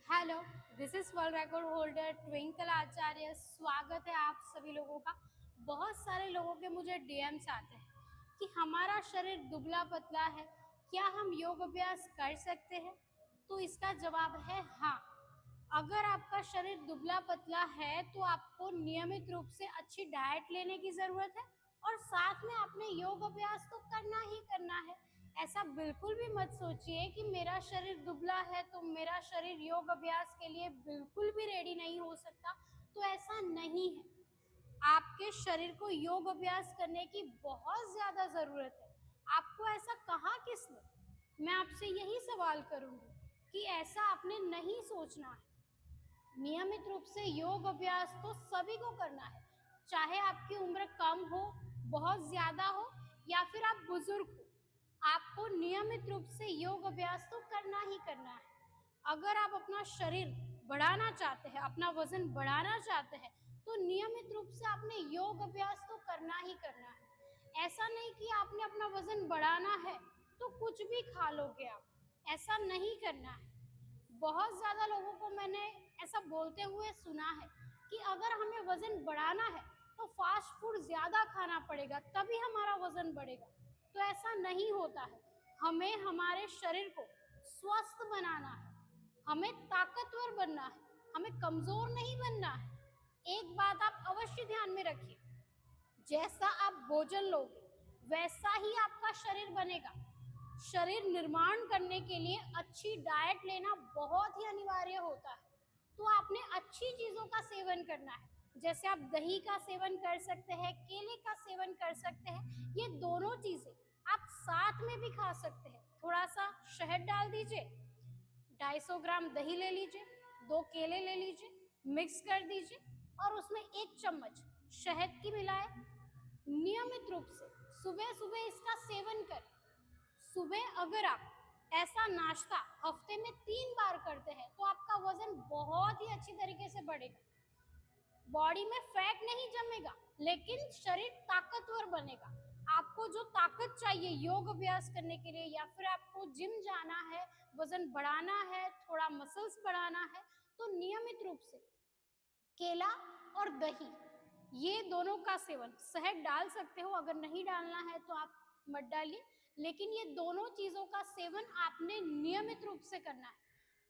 Hello, this is world record holder Twinkle Acharya. स्वागत है आप सभी लोगों का। बहुत सारे लोगों के मुझे डीएम्स आते हैं कि हमारा शरीर दुबला पतला है, क्या हम योग अभ्यास कर सकते हैं? तो इसका जवाब है हाँ। अगर आपका शरीर दुबला पतला है तो आपको नियमित रूप से अच्छी डाइट लेने की जरूरत है और साथ में आपने योग अभ्यास तो करना ही करना है। ऐसा बिल्कुल भी मत सोचिए कि मेरा शरीर दुबला है तो मेरा शरीर योग अभ्यास के लिए बिल्कुल भी रेडी नहीं हो सकता। तो ऐसा नहीं है। आपके शरीर को योग अभ्यास करने की बहुत ज्यादा जरूरत है। आपको ऐसा कहा किसने? मैं आपसे यही सवाल करूंगी कि ऐसा आपने नहीं सोचना है। नियमित रूप से योग अभ्यास तो सभी को करना है, चाहे आपकी उम्र कम हो, बहुत ज्यादा हो या फिर आप बुजुर्ग हो। आपको नियमित रूप से योग अभ्यास तो करना ही करना है। अगर आप अपना शरीर बढ़ाना चाहते हैं, अपना वजन बढ़ाना चाहते हैं, तो नियमित रूप से आपने योग अभ्यास तो करना ही करना है। ऐसा नहीं कि आपने अपना वजन बढ़ाना है तो कुछ भी खा लोगे आप, ऐसा नहीं करना है। बहुत ज्यादा लोगों को मैंने ऐसा बोलते हुए सुना है कि अगर हमें वजन बढ़ाना है तो फास्ट फूड ज्यादा खाना पड़ेगा तभी हमारा वजन बढ़ेगा। तो ऐसा नहीं होता है। हमें हमारे शरीर को स्वस्थ बनाना है, हमें ताकतवर बनना है, हमें कमजोर नहीं बनना है। एक बात आप अवश्य ध्यान में रखिए, जैसा आप भोजन लोगे वैसा ही आपका शरीर बनेगा। शरीर निर्माण करने के लिए अच्छी डाइट लेना बहुत ही अनिवार्य होता है। तो आपने अच्छी चीजों का सेवन करना है, जैसे आप दही का सेवन कर सकते हैं, केले का सेवन कर सकते हैं। ये दोनों चीजें आप साथ में भी खा सकते हैं। थोड़ा सा शहद डाल दीजिए, 250 ग्राम दही ले लीजिए, 2 केले ले लीजिए, मिक्स कर दीजिए और उसमें 1 चम्मच शहद की मिलाए। नियमित रूप से सुबह सुबह इसका सेवन करें। सुबह अगर आप ऐसा नाश्ता हफ्ते में 3 बार करते हैं तो आपका वजन बहुत ही अच्छी तरीके से बढ़ेगा। बॉडी में फैट नहीं जमेगा लेकिन शरीर ताकतवर बनेगा। आपको जो ताकत चाहिए योग अभ्यास करने के लिए, या फिर आपको जिम जाना है, वजन बढ़ाना है, थोड़ा मसल्स बढ़ाना है, तो नियमित रूप से केला और दही, ये दोनों का सेवन, शहद डाल सकते हो, अगर नहीं डालना है तो आप मत डालिए, लेकिन ये दोनों चीजों का सेवन आपने नियमित रूप से करना है,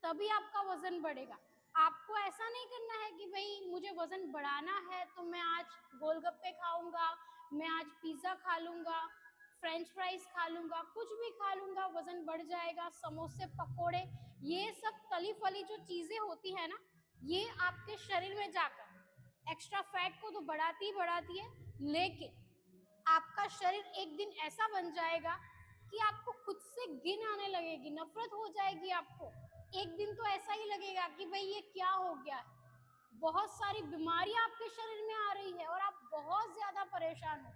तभी आपका वजन बढ़ेगा। आपको ऐसा नहीं करना है कि भाई मुझे वजन बढ़ाना है तो मैं आज गोलगप्पे खाऊंगा, मैं आज पिज्जा खा लूंगा, फ्रेंच फ्राइज खा लूंगा, कुछ भी खा लूंगा, वजन बढ़ जाएगा, समोसे पकोड़े, ये सब तली फली जो चीजें होती है ना, ये आपके शरीर में जाकर एक्स्ट्रा फैट को तो बढ़ाती ही बढ़ाती है, लेकिन आपका शरीर एक दिन ऐसा बन जाएगा कि आपको खुद से घिन आने लगेगी, नफरत हो जाएगी आपको। एक दिन तो ऐसा ही लगेगा कि भाई ये क्या हो गया है। बहुत सारी बीमारियां आपके शरीर में आ रही है और आप बहुत ज्यादा परेशान हो।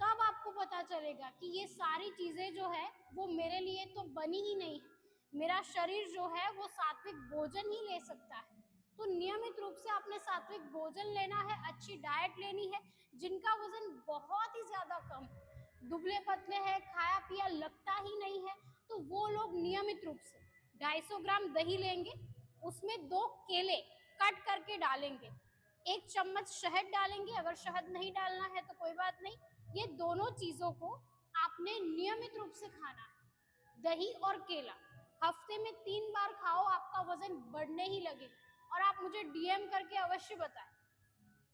तब आपको पता चलेगा कि ये सारी चीजें जो है वो मेरे लिए तो बनी ही नहीं है। मेरा शरीर जो है वो सात्विक भोजन ही ले सकता है। तो नियमित रूप से आपने सात्विक भोजन लेना है, अच्छी डाइट लेनी है। जिनका वजन बहुत ही ज्यादा कम है, दुबले पतले है, खाया पिया लगता ही नहीं है, तो वो लोग नियमित रूप से 250 ग्राम दही लेंगे, उसमें 2 केले कट करके डालेंगे, 1 चम्मच शहद डालेंगे, अगर शहद नहीं डालना है तो कोई बात नहीं। ये दोनों चीजों को आपने नियमित रूप से खाना है। दही और केला हफ्ते में 3 बार खाओ, आपका वजन बढ़ने ही लगेगा। और आप मुझे डीएम करके अवश्य बताएं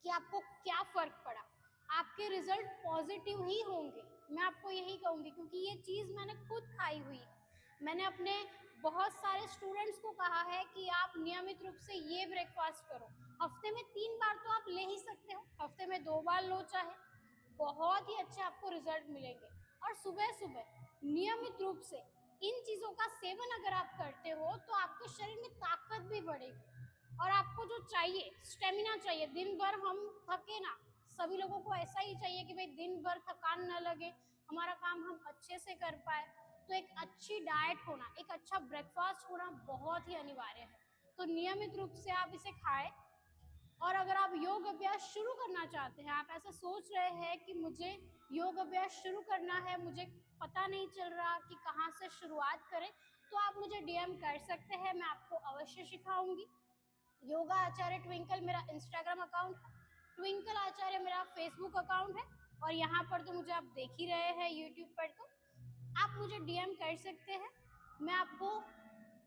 कि आपको क्या फर्क पड़ा। आपके रिजल्ट पॉजिटिव ही होंगे, मैं आपको यही कहूंगी, क्योंकि ये चीज मैंने खुद खाई हुई है। मैंने अपने बहुत सारे स्टूडेंट्स को कहा है कि आप नियमित रूप से ये ब्रेकफास्ट करो। हफ्ते में 3 बार तो आप ले ही सकते हो, हफ्ते में 2 बार लो चाहे, बहुत ही अच्छे आपको रिजल्ट मिलेंगे। और सुबह सुबह नियमित रूप से इन चीजों का सेवन अगर आप करते हो तो आपके शरीर में ताकत भी बढ़ेगी और आपको जो चाहिए स्टेमिना चाहिए, दिन भर हम थके ना, सभी लोगों को ऐसा ही चाहिए कि भाई दिन भर थकान न लगे, हमारा काम हम अच्छे से कर पाए। तो एक अच्छी डाइट होना, एक अच्छा ब्रेकफास्ट होना बहुत ही अनिवार्य है। तो नियमित रूप से आप इसे खाएं। और अगर आप योग अभ्यास शुरू करना चाहते हैं, आप ऐसा सोच रहे हैं कि मुझे योग अभ्यास शुरू करना है, मुझे पता नहीं चल रहा कि कहाँ से शुरुआत करें, तो आप मुझे डीएम कर सकते हैं, मैं आपको अवश्य सिखाऊंगी। योगा आचार्य ट्विंकल मेरा इंस्टाग्राम अकाउंट है, ट्विंकल आचार्य मेरा फेसबुक अकाउंट है, और यहाँ पर तो मुझे आप देख ही रहे हैं यूट्यूब पर, तो आप मुझे डीएम कर सकते हैं, मैं आपको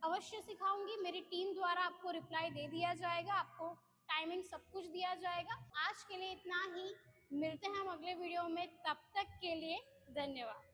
अवश्य सिखाऊंगी। मेरी टीम द्वारा आपको रिप्लाई दे दिया जाएगा, आपको टाइमिंग सब कुछ दिया जाएगा। आज के लिए इतना ही, मिलते हैं हम अगले वीडियो में, तब तक के लिए धन्यवाद।